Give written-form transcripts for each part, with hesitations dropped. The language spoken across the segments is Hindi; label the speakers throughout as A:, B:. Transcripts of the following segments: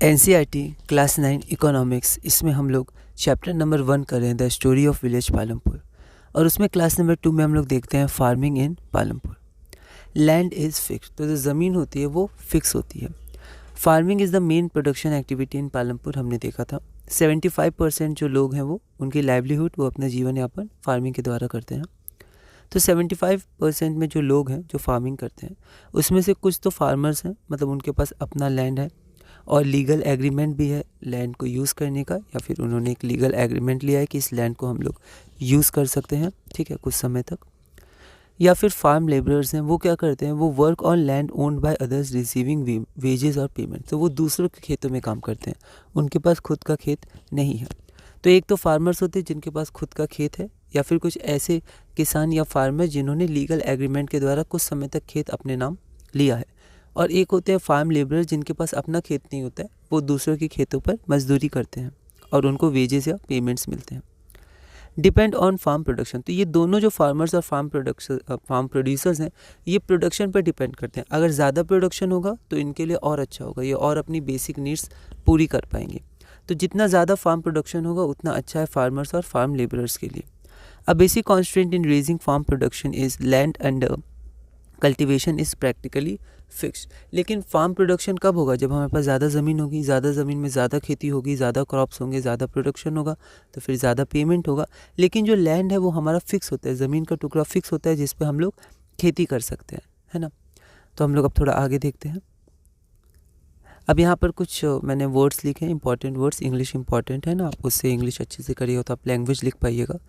A: एनसीईआरटी क्लास 9 इकोनॉमिक्स, इसमें हम लोग चैप्टर नंबर 1 कर रहे हैं the story of village Palampur. और उसमें क्लास नंबर 2 में हम लोग देखते हैं farming in Palampur. Land is fix, तो जो ज़मीन होती है वो फिक्स होती है। Farming is the main production activity in Palampur, हमने देखा था 75% जो लोग हैं वो उनकी लाइवलीहुड वो अपना जीवन यापन फार्मिंग के द्वारा करते हैं। तो 75% में जो लोग हैं जो फार्मिंग करते हैं उसमें से कुछ तो फार्मर्स हैं, मतलब उनके पास अपना लैंड है और लीगल एग्रीमेंट भी है लैंड को यूज़ करने का, या फिर उन्होंने एक लीगल एग्रीमेंट लिया है कि इस लैंड को हम लोग यूज़ कर सकते हैं, ठीक है, कुछ समय तक। या फिर फार्म लेबरर्स हैं, वो क्या करते हैं, वो work on land owned by others receiving wages और पेमेंट, तो वो दूसरों के खेतों में काम करते हैं, उनके पास खुद का खेत नहीं है। तो एक तो फार्मर्स होते हैं जिनके पास खुद का खेत है, या फिर कुछ ऐसे किसान या फार्मर जिन्होंने लीगल एग्रीमेंट के द्वारा कुछ समय तक खेत अपने नाम लिया है। और एक होते हैं फार्म लेबरर जिनके पास अपना खेत नहीं होता है, वो दूसरों के खेतों पर मजदूरी करते हैं और उनको वेजेस या पेमेंट्स मिलते हैं। डिपेंड ऑन फार्म प्रोडक्शन, तो ये दोनों जो फार्मर्स और फार्म प्रोड्यूसर्स हैं ये प्रोडक्शन पर डिपेंड करते हैं। अगर ज़्यादा प्रोडक्शन होगा तो इनके लिए और अच्छा होगा, ये और अपनी बेसिक नीड्स पूरी कर पाएंगे। तो जितना ज़्यादा फार्म प्रोडक्शन होगा उतना अच्छा है फार्मर्स और फार्म लेबरर्स के लिए। A basic constant in raising farm production is land and cultivation is practically fixed. लेकिन फार्म प्रोडक्शन कब होगा? जब हमारे पास ज़्यादा ज़मीन होगी, ज़्यादा ज़मीन में ज़्यादा खेती होगी, ज़्यादा क्रॉप्स होंगे, ज़्यादा प्रोडक्शन होगा, तो फिर ज़्यादा पेमेंट होगा। लेकिन जो लैंड है वो हमारा फिक्स होता है, ज़मीन का टुकड़ा फिक्स होता है जिस पे हम लोग खेती कर सकते हैं, है ना। तो हम लोग अब थोड़ा आगे देखते हैं। अब यहाँ पर कुछ मैंने वर्ड्स लिखे हैं, इंपॉर्टेंट वर्ड्स, इंग्लिश इंपॉर्टेंट है ना, आप उससे इंग्लिश अच्छे से करिए तो आप लैंग्वेज लिख पाइएगा।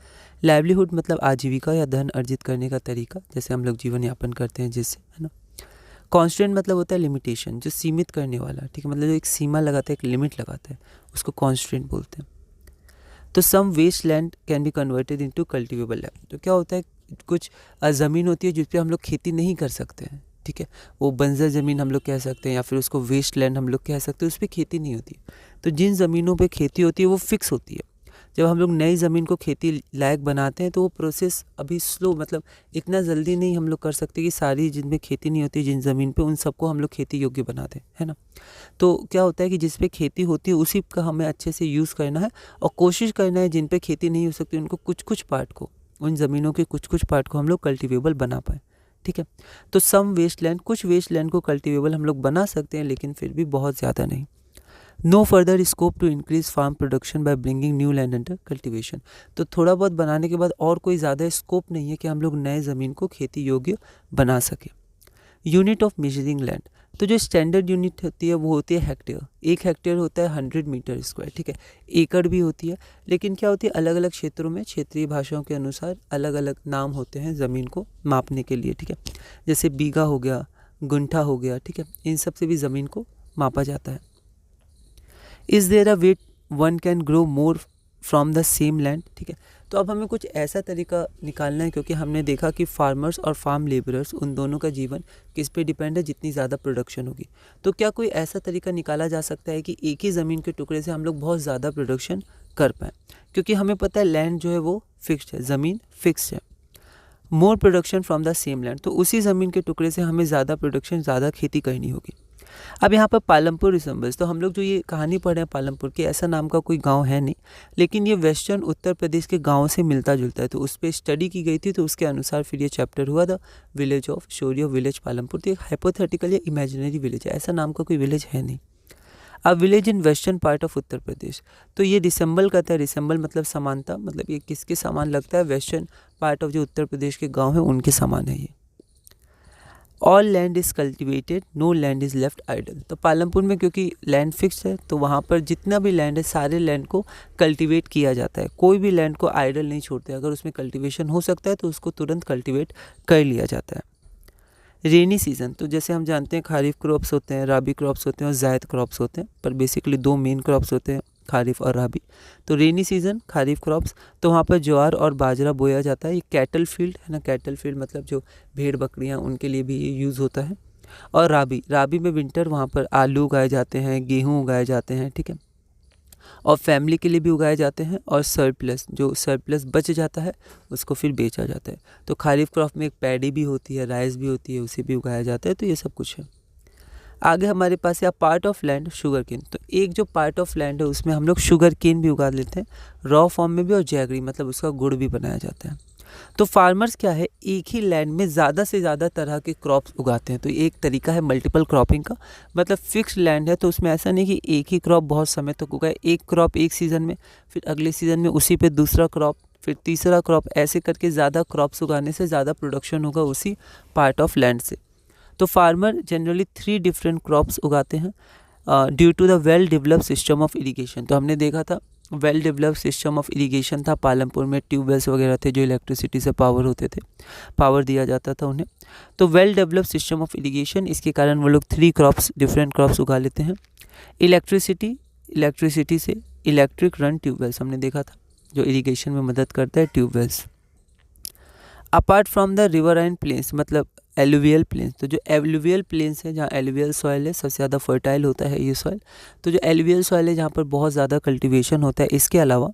A: लाइवलीहुड मतलब आजीविका या धन अर्जित करने का तरीका, जैसे हम लोग जीवन यापन करते हैं जिससे, है ना। कांस्टेंट मतलब होता है लिमिटेशन, जो सीमित करने वाला, ठीक है, मतलब जो एक सीमा लगाता है, एक लिमिट लगाता है, उसको कांस्टेंट बोलते हैं। तो some waste land can be converted into cultivable land, तो क्या होता है कुछ ज़मीन होती है जिस पे हम लोग खेती नहीं कर सकते हैं, ठीक है, वो बंजर ज़मीन हम लोग कह सकते हैं या फिर उसको वेस्ट लैंड हम लोग कह सकते हैं, उस पर खेती नहीं होती। तो जिन ज़मीनों पे खेती होती है वो फिक्स होती है। जब हम लोग नई ज़मीन को खेती लायक बनाते हैं तो वो प्रोसेस अभी स्लो, मतलब इतना जल्दी नहीं हम लोग कर सकते कि सारी जिनमें खेती नहीं होती जिन ज़मीन पे उन सबको हम लोग खेती योग्य बना दें, है ना। तो क्या होता है कि जिस पे खेती होती है उसी का हमें अच्छे से यूज़ करना है और कोशिश करना है जिन पे खेती नहीं हो सकती उनको कुछ कुछ पार्ट को, उन ज़मीनों के कुछ कुछ पार्ट को हम लोग कल्टिवेबल बना पाएँ, ठीक है। तो सम वेस्ट लैंड, कुछ वेस्ट लैंड को कल्टिवेबल हम लोग बना सकते हैं लेकिन फिर भी बहुत ज़्यादा नहीं। No further scope to increase farm production by bringing new land under cultivation, तो थोड़ा बहुत बनाने के बाद और कोई ज़्यादा स्कोप नहीं है कि हम लोग नए ज़मीन को खेती योग्य बना सके। यूनिट ऑफ मेजरिंग लैंड, तो जो स्टैंडर्ड यूनिट होती है वो होती है हेक्टेयर। एक हेक्टेयर होता है 100 मीटर स्क्वायर, ठीक है। एकड़ भी होती है, लेकिन क्या होती है अलग अलग क्षेत्रों में क्षेत्रीय भाषाओं के अनुसार अलग अलग नाम होते हैं ज़मीन को मापने के लिए, ठीक है। जैसे बीघा हो गया, गुंठा हो गया, ठीक है, इन सब से भी ज़मीन को मापा जाता है। Is there a way one can grow more from the same land, ठीक है। तो अब हमें कुछ ऐसा तरीका निकालना है, क्योंकि हमने देखा कि फार्मर्स और फार्म लेबरर्स उन दोनों का जीवन किस पे डिपेंड है, जितनी ज़्यादा प्रोडक्शन होगी। तो क्या कोई ऐसा तरीका निकाला जा सकता है कि एक ही ज़मीन के टुकड़े से हम लोग बहुत ज़्यादा प्रोडक्शन कर पाएँ, क्योंकि हमें पता है लैंड जो है वो फिक्स्ड है, ज़मीन फिक्स्ड है। More production from the same land, तो उसी ज़मीन के टुकड़े से हमें ज़्यादा प्रोडक्शन, ज़्यादा खेती करनी होगी। अब यहाँ पर पालमपुर रिसेंबल्स, तो हम लोग जो ये कहानी पढ़ रहे हैं पालमपुर की, ऐसा नाम का कोई गांव है नहीं, लेकिन ये वेस्टर्न उत्तर प्रदेश के गाँव से मिलता जुलता है, तो उस पर स्टडी की गई थी, तो उसके अनुसार फिर ये चैप्टर हुआ the village of story of village Palampur. तो एक हाइपोथेटिकल या इमेजिनरी विलेज है, ऐसा नाम का कोई विलेज है नहीं। अब village in western part of Uttar Pradesh, तो ये रिसेंबल करता है, रिसेंबल मतलब समानता, मतलब ये किसके समान लगता है, वेस्टर्न पार्ट ऑफ जो उत्तर प्रदेश के गाँव हैं उनके समान है ये। All land is cultivated, no land is left idle, तो पालमपुर में क्योंकि लैंड फिक्स है तो वहाँ पर जितना भी लैंड है सारे लैंड को कल्टीवेट किया जाता है, कोई भी लैंड को आइडल नहीं छोड़ते, अगर उसमें कल्टीवेशन हो सकता है तो उसको तुरंत कल्टीवेट कर लिया जाता है। रेनी सीज़न, तो जैसे हम जानते हैं खारिफ क्रॉप्स होते हैं, राबी क्रॉप्स होते हैं और जायद क्रॉप्स होते हैं, पर बेसिकली दो मेन क्रॉप्स होते हैं, खारिफ और राबी। तो रेनी सीज़न खारिफ क्रॉप्स, तो वहाँ पर ज्वार और बाजरा बोया जाता है। ये कैटल फील्ड है ना, कैटल फील्ड मतलब जो भेड़ बकरियाँ उनके लिए भी ये यूज़ होता है। और राबी, राबी में विंटर, वहाँ पर आलू उगाए जाते हैं, गेहूँ उगाए जाते हैं, ठीक है, और फैमिली के लिए भी उगाए जाते हैं। और सरप्लस, जो सरप्लस बच जाता है उसको फिर बेचा जाता है। तो खारिफ क्रॉप में एक पैडी भी होती है, राइस भी होती है, उसे भी उगाया जाता है। तो ये सब कुछ है। आगे हमारे पास है part of land sugarcane. तो एक जो पार्ट ऑफ लैंड है उसमें हम लोग शुगर केन भी उगा लेते हैं, रॉ फॉर्म में भी, और जैगरी मतलब उसका गुड़ भी बनाया जाता है। तो फार्मर्स क्या है, एक ही लैंड में ज़्यादा से ज़्यादा तरह के क्रॉप्स उगाते हैं। तो एक तरीका है मल्टीपल क्रॉपिंग का, मतलब फिक्स्ड लैंड है तो उसमें ऐसा नहीं कि एक ही क्रॉप बहुत समय तक उगाए, एक क्रॉप एक सीज़न में, फिर अगले सीज़न में उसी पे दूसरा क्रॉप, फिर तीसरा क्रॉप, ऐसे करके ज़्यादा क्रॉप्स उगाने से ज़्यादा प्रोडक्शन होगा उसी पार्ट ऑफ लैंड से। तो फार्मर जनरली 3 डिफरेंट क्रॉप्स उगाते हैं due to the well developed system of irrigation. तो हमने देखा था well developed system of irrigation था, पालमपुर में ट्यूबवेल्स वगैरह थे जो इलेक्ट्रिसिटी से पावर होते थे, पावर दिया जाता था उन्हें। तो well developed system of irrigation, इसके कारण वो लोग 3 क्रॉप्स, डिफरेंट क्रॉप्स उगा लेते हैं। इलेक्ट्रिसिटी से इलेक्ट्रिक रन ट्यूबवेल्स हमने देखा था जो इरिगेशन में मदद करता है, tubewells. Apart from the riverine plains, मतलब एलुवियल प्लेन्स, तो जो एलुवियल प्लेन्स है जहाँ एलुवियल सॉइल है, सबसे ज़्यादा फर्टाइल होता है ये सॉइल, तो जो एलुवियल सॉइल है जहाँ पर बहुत ज़्यादा कल्टीवेशन होता है। इसके अलावा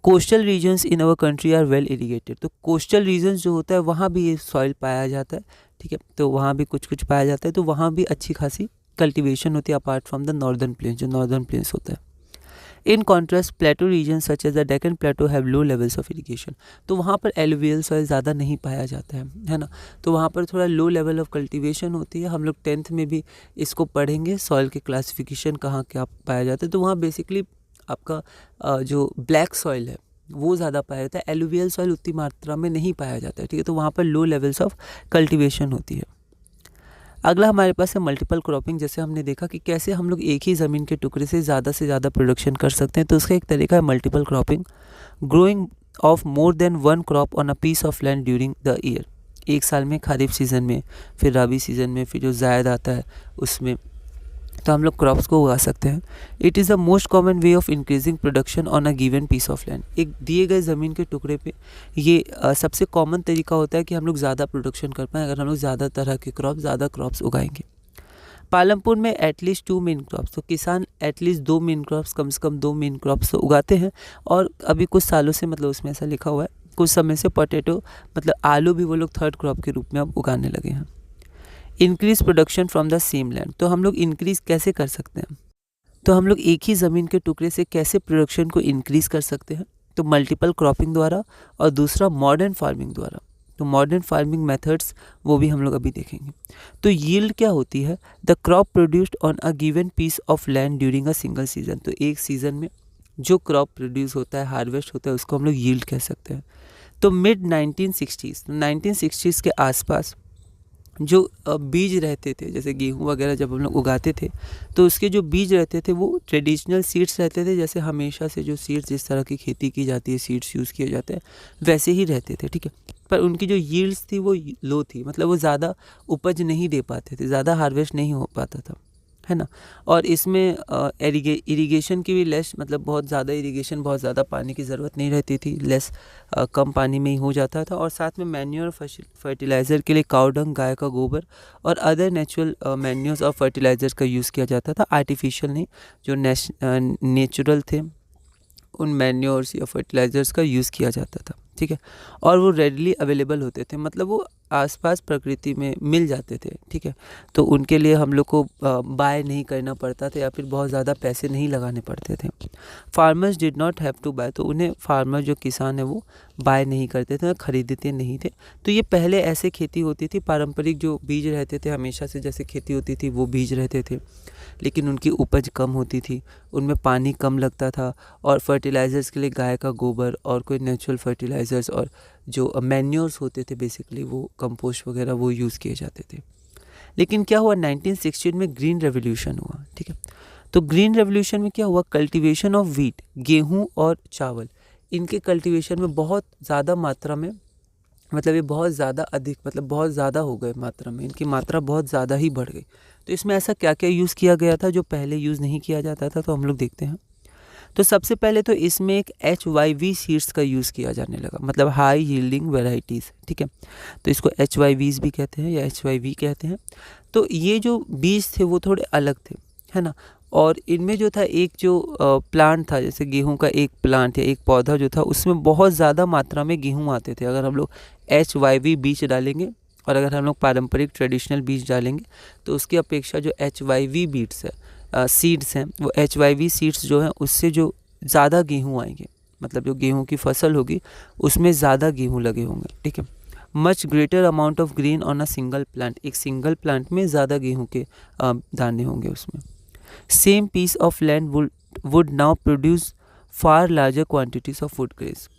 A: coastal regions in our country are well irrigated. तो कोस्टल रीजन्स जो होता है वहाँ भी ये सॉइल पाया जाता है, ठीक है, तो वहाँ भी कुछ कुछ पाया जाता है, तो वहाँ भी अच्छी खासी कल्टीवेशन होती है apart from the northern plains, जो नॉर्दर्न प्लेन्स होता है। In contrast plateau region such as the Deccan plateau have low levels of irrigation. तो वहाँ पर एलुवियल सॉइल ज़्यादा नहीं पाया जाता है ना, तो वहाँ पर थोड़ा लो लेवल ऑफ कल्टीवेशन होती है। हम लोग 10th में भी इसको पढ़ेंगे, सॉइल के क्लासिफिकेशन कहाँ क्या पाया जाता है। तो वहाँ बेसिकली आपका जो ब्लैक सॉइल है वो ज़्यादा पाया जाता है, एलुवियल सॉइल उतनी मात्रा में नहीं पाया जाता है, ठीक है, तो वहाँ पर लो लेवल्स ऑफ कल्टीवेशन होती है। अगला हमारे पास है मल्टीपल क्रॉपिंग। जैसे हमने देखा कि कैसे हम लोग एक ही ज़मीन के टुकड़े से ज़्यादा प्रोडक्शन कर सकते हैं, तो उसका एक तरीका है multiple cropping, growing of more than 1 crop on a piece of land during the year. एक साल में खरीफ सीज़न में, फिर रबी सीज़न में, फिर जो जायद आता है उसमें, तो हम लोग क्रॉप्स को उगा सकते हैं। It is the most common way of increasing production on a given piece of land. एक दिए गए ज़मीन के टुकड़े पे ये सबसे कॉमन तरीका होता है कि हम लोग ज़्यादा प्रोडक्शन कर पाएँ अगर हम लोग ज़्यादा तरह के ज़्यादा क्रॉप्स उगाएंगे। पालमपुर में एटलीस्ट 2 मेन क्रॉप्स, तो किसान एटलीस्ट 2 मेन क्रॉप्स, कम से कम 2 मेन क्रॉप्स तो उगाते हैं। और अभी कुछ सालों से, मतलब उसमें ऐसा लिखा हुआ है, कुछ समय से पोटैटो मतलब आलू भी वो लोग 3rd क्रॉप के रूप में अब उगाने लगे हैं। Increase production from the same land, तो हम लोग इंक्रीज कैसे कर सकते हैं, तो हम लोग एक ही ज़मीन के टुकड़े से कैसे प्रोडक्शन को इंक्रीज कर सकते हैं, तो मल्टीपल क्रॉपिंग द्वारा, और दूसरा मॉडर्न फार्मिंग द्वारा। तो मॉडर्न फार्मिंग मेथड्स वो भी हम लोग अभी देखेंगे। तो यील्ड क्या होती है, the crop produced on a given piece of land during a single season. तो एक सीज़न में जो क्रॉप प्रोड्यूस होता है, हार्वेस्ट होता है, उसको हम लोग यील्ड कह सकते हैं। तो मिड 1960s के आसपास जो बीज रहते थे, जैसे गेहूँ वगैरह जब हम लोग उगाते थे, तो उसके जो बीज रहते थे वो ट्रेडिशनल सीड्स रहते थे, जैसे हमेशा से जो सीड्स जिस तरह की खेती की जाती है, सीड्स यूज़ किए जाते हैं वैसे ही रहते थे, ठीक है। पर उनकी जो यील्ड्स थी वो लो थी, मतलब वो ज़्यादा उपज नहीं दे पाते थे, ज़्यादा हार्वेस्ट नहीं हो पाता था, है ना। और इसमें इरिगेशन की भी लेस, मतलब बहुत ज़्यादा इरिगेशन, बहुत ज़्यादा पानी की ज़रूरत नहीं रहती थी, लेस कम पानी में ही हो जाता था। और साथ में मैन्योर फर्टिलाइज़र के लिए काऊ डंग, गाय का गोबर और अदर नेचुरल मैन्योर्स और फर्टिलाइज़र्स का यूज़ किया जाता था, आर्टिफिशियल नहीं, जो नेचुरल थे उन मैन्योर्स या फर्टिलाइज़र्स का यूज़ किया जाता था, ठीक है। और वो रेडली अवेलेबल होते थे, मतलब वो आसपास प्रकृति में मिल जाते थे, ठीक है। तो उनके लिए हम लोग को बाय नहीं करना पड़ता था या फिर बहुत ज़्यादा पैसे नहीं लगाने पड़ते थे। Farmers did not have to buy, तो उन्हें फार्मर जो किसान है वो बाय नहीं करते थे, खरीदते नहीं थे। तो ये पहले ऐसे खेती होती थी, पारंपरिक जो बीज रहते थे, हमेशा से जैसे खेती होती थी वो बीज रहते थे, लेकिन उनकी उपज कम होती थी, उनमें पानी कम लगता था, और फर्टिलाइज़र्स के लिए गाय का गोबर और कोई नेचुरल फर्टिलाइज़र्स और जो मैन्योर्स होते थे बेसिकली वो कंपोस्ट वगैरह वो यूज़ किए जाते थे। लेकिन क्या हुआ, 1916 में ग्रीन रेवोल्यूशन हुआ, ठीक है। तो ग्रीन रेवोल्यूशन में क्या हुआ, कल्टीवेशन ऑफ व्हीट, गेहूँ और चावल, इनके कल्टीवेशन में बहुत ज़्यादा मात्रा में, मतलब ये बहुत ज़्यादा अधिक, मतलब बहुत ज़्यादा हो गए मात्रा में, इनकी मात्रा बहुत ज़्यादा ही बढ़ गई। तो इसमें ऐसा क्या क्या यूज़ किया गया था जो पहले यूज़ नहीं किया जाता था, तो हम लोग देखते हैं। तो सबसे पहले तो इसमें एक HYV सीड्स का यूज़ किया जाने लगा, मतलब हाई यील्डिंग वेराइटीज़, ठीक है। तो इसको HYVs भी कहते हैं या HYV कहते हैं। तो ये जो बीज थे वो थोड़े अलग थे, है ना। और इनमें जो था एक जो प्लांट था, जैसे गेहूं का एक प्लांट या एक पौधा जो था, उसमें बहुत ज़्यादा मात्रा में गेहूं आते थे। अगर हम लोग HYV बीज डालेंगे और अगर हम लोग पारंपरिक ट्रेडिशनल बीज डालेंगे तो उसकी अपेक्षा जो HYV बीट्स है सीड्स हैं, वो HYV सीड्स जो हैं उससे जो ज़्यादा गेहूँ आएंगे, मतलब जो गेहूँ की फसल होगी उसमें ज़्यादा गेहूँ लगे होंगे, ठीक है। Much greater amount of grain on a single plant, एक सिंगल प्लांट में ज़्यादा गेहूँ के दाने होंगे उसमें। Same piece of land would now produce far larger quantities of food grains.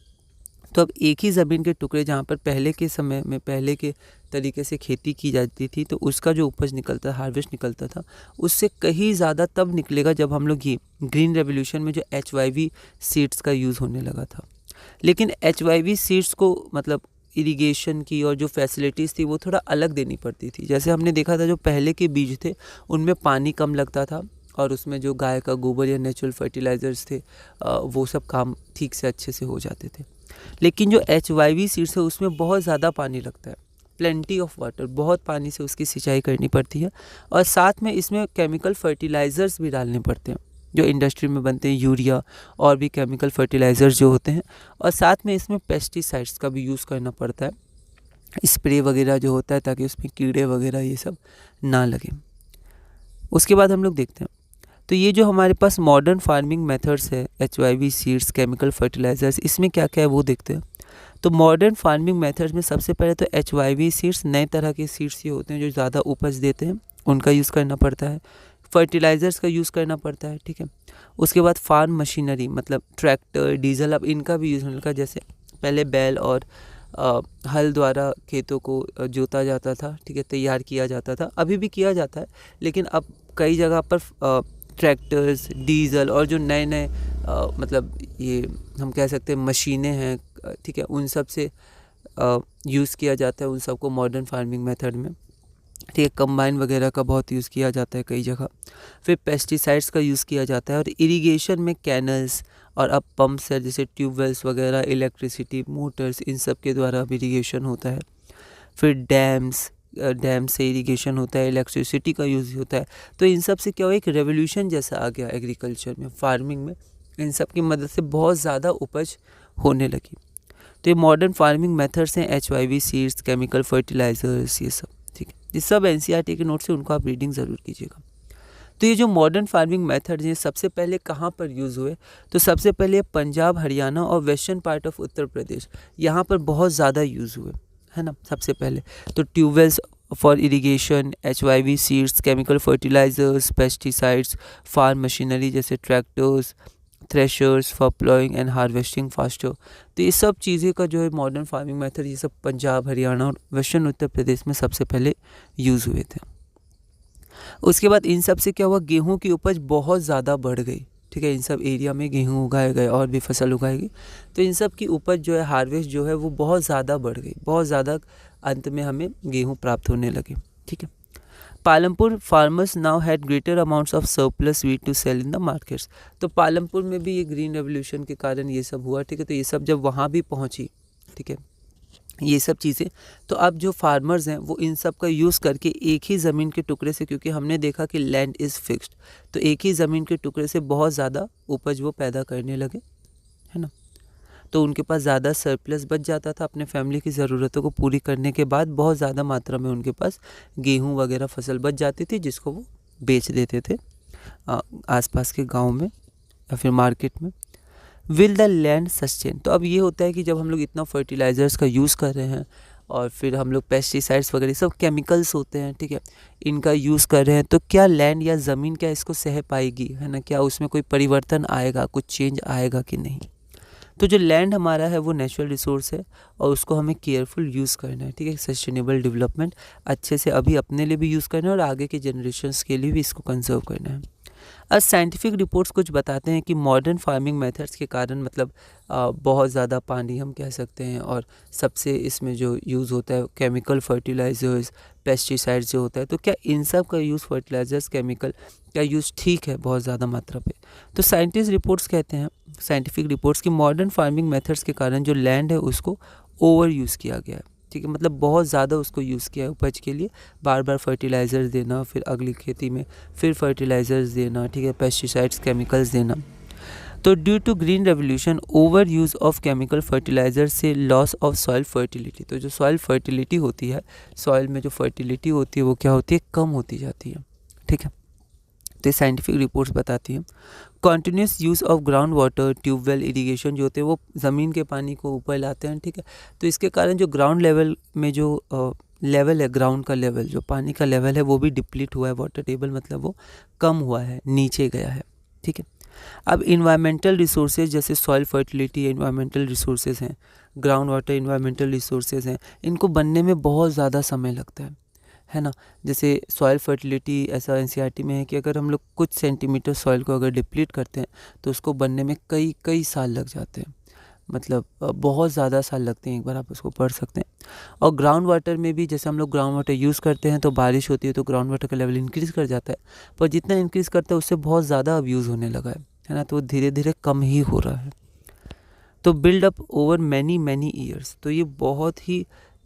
A: तो अब एक ही ज़मीन के टुकड़े जहाँ पर पहले के समय में पहले के तरीके से खेती की जाती थी तो उसका जो उपज निकलता हार्वेस्ट निकलता था उससे कहीं ज़्यादा तब निकलेगा जब हम लोग ये ग्रीन रेवोल्यूशन में जो HYV सीड्स का यूज़ होने लगा था। लेकिन HYV सीड्स को मतलब इरिगेशन की और जो फैसिलिटीज़ थी वो थोड़ा अलग देनी पड़ती थी। जैसे हमने देखा था जो पहले के बीज थे उनमें पानी कम लगता था और उसमें जो गाय का गोबर या नेचुरल फर्टिलाइज़र्स थे वो सब काम ठीक से अच्छे से हो जाते थे। लेकिन जो HYV सीड्स है उसमें बहुत ज़्यादा पानी लगता है, प्लेंटी ऑफ वाटर, बहुत पानी से उसकी सिंचाई करनी पड़ती है और साथ में इसमें केमिकल फर्टिलाइज़र्स भी डालने पड़ते हैं जो इंडस्ट्री में बनते हैं, यूरिया और भी केमिकल फर्टिलाइज़र्स जो होते हैं, और साथ में इसमें पेस्टिसाइड्स का भी यूज़ करना पड़ता है, स्प्रे वगैरह जो होता है ताकि उसमें कीड़े वगैरह ये सब ना लगे। उसके बाद हम लोग देखते हैं तो ये जो हमारे पास मॉडर्न फार्मिंग मेथड्स है HYV सीड्स, केमिकल फर्टिलाइज़र्स, इसमें क्या क्या है वो देखते हैं। तो मॉडर्न फार्मिंग मेथड्स में सबसे पहले तो HYV सीड्स, नए तरह के सीड्स ये होते हैं जो ज़्यादा उपज देते हैं, उनका यूज़ करना पड़ता है। फर्टिलाइज़र्स का यूज़ करना पड़ता है, ठीक है। उसके बाद फार्म मशीनरी मतलब ट्रैक्टर, डीजल, अब इनका भी यूज़ होने लगा। जैसे पहले बैल और हल द्वारा खेतों को जोता जाता था, ठीक है, तैयार किया जाता था, अभी भी किया जाता है, लेकिन अब कई जगह पर ट्रैक्टर्स, डीजल और जो नए नए मतलब ये हम कह सकते हैं मशीनें हैं, ठीक है, उन सब से यूज़ किया जाता है उन सबको मॉडर्न फार्मिंग मेथड में, ठीक है। कंबाइन वगैरह का बहुत यूज़ किया जाता है कई जगह। फिर पेस्टिसाइड्स का यूज़ किया जाता है और इरिगेशन में कैनल्स और अब पंप्स है जैसे ट्यूबवेल्स वगैरह, इलेक्ट्रिसिटी मोटर्स, इन सब के द्वारा अब इरिगेशन होता है। फिर डैम से इरिगेशन होता है, इलेक्ट्रिसिटी का यूज़ होता है। तो इन सब से क्या हुआ, एक रेवोल्यूशन जैसा आ गया एग्रीकल्चर में, फार्मिंग में। इन सब की मदद से बहुत ज़्यादा उपज होने लगी। तो ये मॉडर्न फार्मिंग मेथड्स हैं, HYV सीड्स, केमिकल फर्टिलाइजर्स, ये सब, ठीक है। ये सब NCERT के नोट से उनको आप रीडिंग ज़रूर कीजिएगा। तो ये जो मॉडर्न फार्मिंग मेथड्स हैं सबसे पहले कहाँ पर यूज़ हुए, तो सबसे पहले पंजाब, हरियाणा और वेस्टर्न पार्ट ऑफ उत्तर प्रदेश, यहाँ पर बहुत ज़्यादा यूज़ हुए, है ना, सबसे पहले। तो tubewells for irrigation, HYV seeds, chemical fertilisers, pesticides, farm machinery जैसे tractors, threshers for ploughing and harvesting faster. तो ये सब चीज़ें का जो है मॉडर्न फार्मिंग मेथड, ये सब पंजाब, हरियाणा और वेस्टर्न उत्तर प्रदेश में सबसे पहले यूज़ हुए थे। उसके बाद इन सब से क्या हुआ, गेहूं की उपज बहुत ज़्यादा बढ़ गई, ठीक है। इन सब एरिया में गेहूं उगाए गए और भी फसल उगाई गई, तो इन सब की उपज जो है, हार्वेस्ट जो है वो बहुत ज़्यादा बढ़ गई, बहुत ज़्यादा, अंत में हमें गेहूं प्राप्त होने लगे, ठीक है। Palampur farmers now had greater amounts of surplus wheat to sell in the markets. तो पालमपुर में भी ये ग्रीन रेवोल्यूशन के कारण ये सब हुआ, ठीक है। तो ये सब जब वहाँ भी पहुँची, ठीक है, ये सब चीज़ें, तो अब जो फार्मर्स हैं वो इन सब का यूज़ करके एक ही ज़मीन के टुकड़े से, क्योंकि हमने देखा कि लैंड इज़ फिक्स्ड, तो एक ही ज़मीन के टुकड़े से बहुत ज़्यादा उपज वो पैदा करने लगे, है ना। तो उनके पास ज़्यादा सरप्लस बच जाता था, अपने फैमिली की ज़रूरतों को पूरी करने के बाद बहुत ज़्यादा मात्रा में उनके पास गेहूँ वगैरह फसल बच जाती थी, जिसको वो बेच देते थे आसपास के गाँव में या फिर मार्केट में। विल द लैंड सस्टेन, तो अब ये होता है कि जब हम लोग इतना फर्टिलाइज़र्स का यूज़ कर रहे हैं और फिर हम लोग पेस्टिसाइड्स वगैरह सब केमिकल्स होते हैं, ठीक है, इनका यूज़ कर रहे हैं, तो क्या लैंड या ज़मीन क्या इसको सह पाएगी, है ना, क्या उसमें कोई परिवर्तन आएगा, कुछ चेंज आएगा कि नहीं। तो जो लैंड हमारा है वो नेचुरल रिसोर्स है और उसको हमें केयरफुल यूज़ करना है, ठीक है। सस्टेनेबल डेवलपमेंट अच्छे से अभी अपने लिए भी यूज़ करना है और आगे के जनरेशन्स के लिए भी इसको कंजर्व करना है। अब साइंटिफिक रिपोर्ट्स कुछ बताते हैं कि मॉडर्न फार्मिंग मेथड्स के कारण मतलब बहुत ज़्यादा पानी हम कह सकते हैं, और सबसे इसमें जो यूज़ होता है केमिकल फर्टिलाइजर्स, पेस्टिसाइड्स जो होता है, तो क्या इन सब का यूज़, फर्टिलाइजर्स, केमिकल का यूज़ ठीक है बहुत ज़्यादा मात्रा पे। तो साइंटिस्ट रिपोर्ट्स कहते हैं, साइंटिफिक रिपोर्ट्स की मॉडर्न फार्मिंग मेथड्स के कारण जो लैंड है उसको ओवर यूज़ किया गया है, ठीक है, मतलब बहुत ज़्यादा उसको यूज़ किया है उपज के लिए, बार बार फर्टिलाइज़र्स देना, फिर अगली खेती में फिर फर्टिलाइज़र्स देना, ठीक है, पेस्टिसाइड्स, केमिकल्स देना। तो due to green revolution overuse of chemical fertiliser से लॉस ऑफ सॉइल फर्टिलिटी, तो जो सॉइल फर्टिलिटी होती है, सॉइल में जो फर्टिलिटी होती है वो क्या होती है, कम होती जाती है। ठीक है, तो साइंटिफिक रिपोर्ट्स बताती हैं। Continuous use of ground water, tubewell, irrigation जो होते हैं वो ज़मीन के पानी को ऊपर लाते हैं। ठीक है, तो इसके कारण जो ग्राउंड लेवल में जो लेवल है, ग्राउंड का लेवल, जो पानी का लेवल है वो भी डिप्लीट हुआ है, वाटर टेबल मतलब वो कम हुआ है, नीचे गया है। ठीक है, अब इन्वायरमेंटल रिसोर्सेज जैसे सॉइल फर्टिलिटी इन्वायरमेंटल रिसोर्सेज हैं, ग्राउंड वाटर इन्वायरमेंटल रिसोर्सेज हैं, इनको बनने में बहुत ज़्यादा समय लगता है ना। जैसे सॉइल फर्टिलिटी ऐसा एनसीईआरटी में है कि अगर हम लोग कुछ सेंटीमीटर सॉइल को अगर डिप्लीट करते हैं तो उसको बनने में कई साल लग जाते हैं, मतलब बहुत ज़्यादा साल लगते हैं, एक बार आप उसको पढ़ सकते हैं। और ग्राउंड वाटर में भी जैसे हम लोग ग्राउंड वाटर यूज़ करते हैं तो बारिश होती है तो ग्राउंड वाटर का लेवल इंक्रीज़ कर जाता है, पर जितना इंक्रीज़ करता है उससे बहुत ज़्यादा अब्यूज़ होने लगा है ना, तो धीरे धीरे कम ही हो रहा है। तो build up over many years, तो ये बहुत ही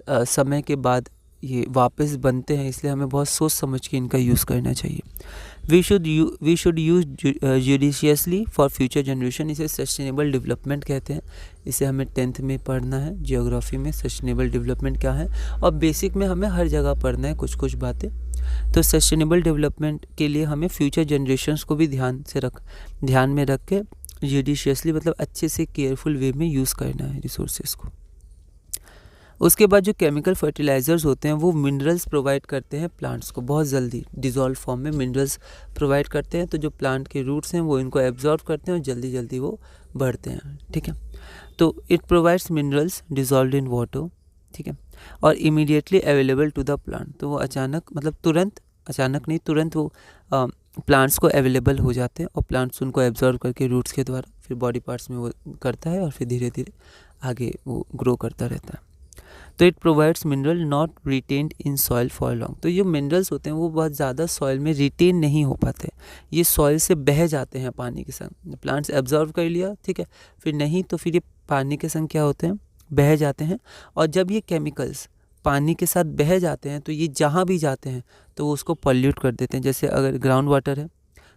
A: समय के बाद ये वापस बनते हैं, इसलिए हमें बहुत सोच समझ के इनका यूज़ करना चाहिए। We should use judiciously for future generation, इसे सस्टेनेबल डेवलपमेंट कहते हैं। इसे हमें 10th में पढ़ना है, जियोग्राफी में सस्टेनेबल डेवलपमेंट क्या है, और बेसिक में हमें हर जगह पढ़ना है कुछ बातें। तो सस्टेनेबल डेवलपमेंट के लिए हमें फ्यूचर जनरेशन्स को भी ध्यान में रख के जुडिशियसली मतलब अच्छे से केयरफुल वे में यूज़ करना है रिसोर्सेज को। उसके बाद जो केमिकल फर्टिलाइज़र्स होते हैं वो मिनरल्स प्रोवाइड करते हैं प्लांट्स को, बहुत जल्दी डिज़ोल्व फॉर्म में मिनरल्स प्रोवाइड करते हैं, तो जो प्लांट के रूट्स हैं वो इनको एब्जॉर्ब करते हैं और जल्दी वो बढ़ते हैं। ठीक है, तो it provides minerals dissolved in water. ठीक है, और immediately available to the plant, तो वो तुरंत वो प्लांट्स को अवेलेबल हो जाते हैं और प्लांट्स उनको एब्जॉर्ब करके रूट्स के द्वारा फिर बॉडी पार्ट्स में वो करता है और फिर धीरे धीरे आगे वो ग्रो करता रहता है। तो it provides mineral not retained in soil for long, तो ये मिनरल्स होते हैं वो बहुत ज़्यादा सॉइल में रिटेन नहीं हो पाते, ये सॉइल से बह जाते हैं पानी के संग। प्लांट्स एब्जॉर्व कर लिया, ठीक है, फिर नहीं तो फिर ये पानी के संग क्या होते हैं, बह जाते हैं। और जब ये केमिकल्स पानी के साथ बह जाते हैं तो ये जहाँ भी जाते हैं तो वो उसको पॉल्यूट कर देते हैं। जैसे अगर ग्राउंड वाटर है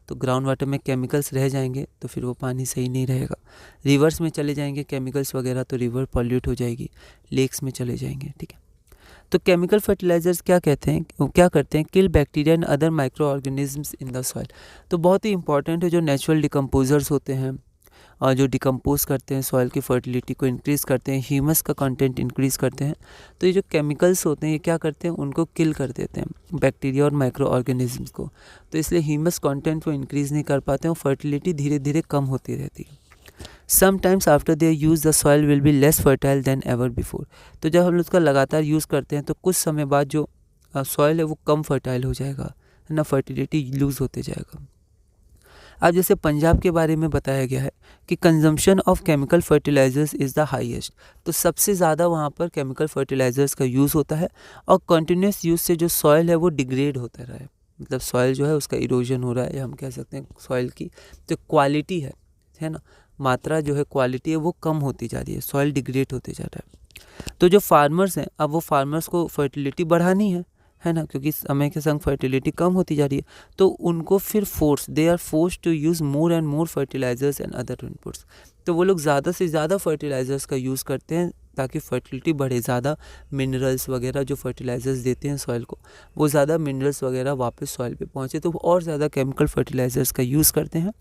A: तो ग्राउंड वाटर में केमिकल्स रह जाएंगे तो फिर वो पानी सही नहीं रहेगा। रिवर्स में चले जाएंगे केमिकल्स वगैरह तो रिवर पॉल्यूट हो जाएगी, लेक्स में चले जाएंगे। ठीक है, तो केमिकल फर्टिलाइजर्स क्या करते हैं, kill bacteria and other micro organisms in the soil. तो बहुत ही इंपॉर्टेंट है, जो नेचुरल डिकम्पोजर्स होते हैं और जो डिकम्पोज करते हैं सॉइल की फर्टिलिटी को इंक्रीज़ करते हैं, ह्यूमस का कंटेंट इंक्रीज़ करते हैं। तो ये जो केमिकल्स होते हैं ये क्या करते हैं, उनको किल कर देते हैं, बैक्टीरिया और माइक्रो ऑर्गेनिजम्स को। तो इसलिए ह्यूमस कंटेंट वो इंक्रीज़ नहीं कर पाते हैं और फर्टिलिटी धीरे धीरे कम होती रहती है। Sometimes after their use the soil will be less fertile then ever before. तो जब हम उसका लगातार यूज़ करते हैं तो कुछ समय बाद जो सॉइल है वो कम फर्टाइल हो जाएगा, है ना, फर्टिलिटी लूज़ होते जाएगा। अब जैसे पंजाब के बारे में बताया गया है कि consumption of chemical fertilisers is the highest, तो सबसे ज़्यादा वहाँ पर केमिकल फर्टिलाइजर्स का यूज़ होता है। और कंटिन्यूस यूज़ से जो सॉइल है वो डिग्रेड होता रहा है, मतलब सॉइल जो है उसका इरोजन हो रहा है, या हम कह सकते हैं सॉइल की जो क्वालिटी है ना, मात्रा जो है क्वालिटी है वो कम होती जा रही है, सॉइल डिग्रेड होते जा रहा है। तो जो फार्मर्स हैं, अब वो फार्मर्स को फर्टिलिटी बढ़ानी है ना, क्योंकि समय के संग फर्टिलिटी कम होती जा रही है, तो उनको फिर they are force to use more and more fertilisers and other inputs. तो वो लोग ज़्यादा से ज़्यादा फर्टिलाइजर्स का यूज़ करते हैं ताकि फर्टिलिटी बढ़े, ज़्यादा मिनरल्स वगैरह जो फर्टिलाइजर्स देते हैं सॉइल को, वो ज़्यादा मिनरल्स वगैरह वापस सॉइल पे पहुँचे, तो और ज़्यादा केमिकल फर्टिलाइजर्स का यूज़ करते हैं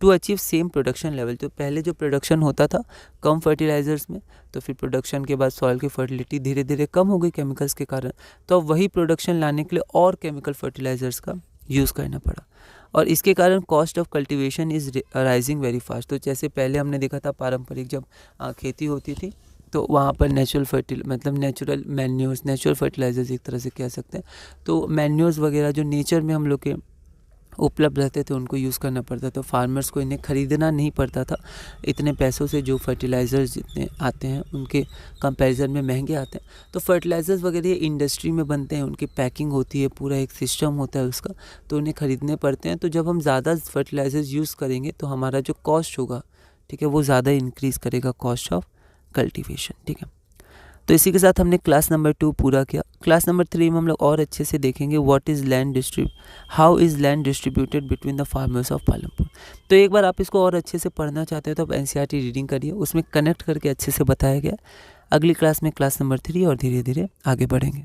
A: to achieve same production level. तो पहले जो प्रोडक्शन होता था कम फर्टिलाइजर्स में, तो फिर प्रोडक्शन के बाद सॉइल की फर्टिलिटी धीरे धीरे कम हो गई केमिकल्स के कारण, तो अब वही प्रोडक्शन लाने के लिए और केमिकल फर्टिलाइजर्स का यूज़ करना पड़ा। और इसके कारण cost of cultivation is rising very fast. तो जैसे पहले हमने देखा था पारंपरिक जब खेती होती थी तो वहाँ पर नेचुरल मैन्योर्स, नेचुरल फर्टिलाइजर्स एक तरह से कह सकते हैं, तो मैन्योर्स वगैरह जो नेचर में हम लोग के उपलब्ध रहते थे उनको यूज़ करना पड़ता था। तो फार्मर्स को इन्हें ख़रीदना नहीं पड़ता था इतने पैसों से, जो फर्टिलाइज़र्स जितने आते हैं उनके कंपैरिजन में महंगे आते हैं। तो फर्टिलाइज़र्स वगैरह इंडस्ट्री में बनते हैं, उनकी पैकिंग होती है, पूरा एक सिस्टम होता है उसका, तो उन्हें ख़रीदने पड़ते हैं। तो जब हम ज़्यादा फर्टिलाइज़र्स यूज़ करेंगे तो हमारा जो कॉस्ट होगा, ठीक है, वो ज़्यादा इंक्रीज़ करेगा कॉस्ट ऑफ कल्टीवेशन। ठीक है, तो इसी के साथ हमने क्लास नंबर 2 पूरा किया। क्लास नंबर 3 में हम लोग और अच्छे से देखेंगे how is land distributed between the farmers of Palampur. तो एक बार आप इसको और अच्छे से पढ़ना चाहते हो तो आप एनसीईआरटी रीडिंग करिए, उसमें कनेक्ट करके अच्छे से बताया गया। अगली क्लास में क्लास नंबर 3 और धीरे धीरे आगे बढ़ेंगे।